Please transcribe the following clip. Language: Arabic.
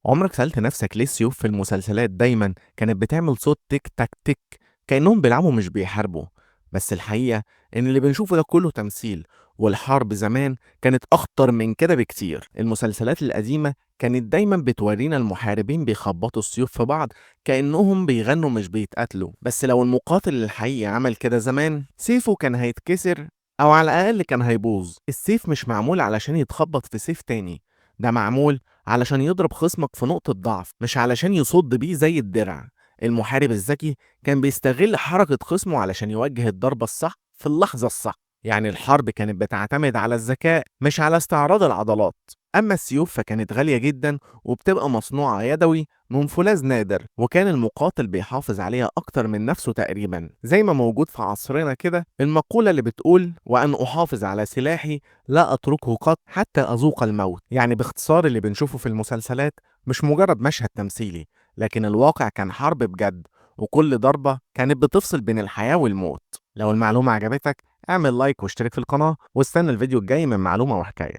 عمرك سألت نفسك ليه السيوف في المسلسلات دايما كانت بتعمل صوت تك تك تك، كأنهم بيلعبوا مش بيحاربوا؟ بس الحقيقة إن اللي بنشوفه ده كله تمثيل، والحرب زمان كانت أخطر من كده بكتير. المسلسلات القديمة كانت دايما بتورينا المحاربين بيخبطوا السيوف في بعض كأنهم بيغنوا مش بيتقاتلوا، بس لو المقاتل الحقيقي عمل كده زمان سيفه كان هيتكسر أو على الأقل كان هيبوظ. السيف مش معمول علشان يتخبط في سيف تاني، ده معمول علشان يضرب خصمك في نقطة ضعف، مش علشان يصد بيه زي الدرع. المحارب الذكي كان بيستغل حركة خصمه علشان يوجه الضربة الصح في اللحظة الصح. يعني الحرب كانت بتعتمد على الذكاء مش على استعراض العضلات. أما السيوف فكانت غالية جدا وبتبقى مصنوعة يدوي من فولاذ نادر، وكان المقاتل بيحافظ عليها أكتر من نفسه تقريبا، زي ما موجود في عصرنا كده المقولة اللي بتقول: وأن أحافظ على سلاحي لا أتركه قط حتى أذوق الموت. يعني باختصار اللي بنشوفه في المسلسلات مش مجرد مشهد تمثيلي، لكن الواقع كان حرب بجد، وكل ضربة كانت بتفصل بين الحياة والموت. لو المعلومة عجبتك اعمل لايك واشترك في القناة، واستنى الفيديو الجاي من معلومة وحكاية.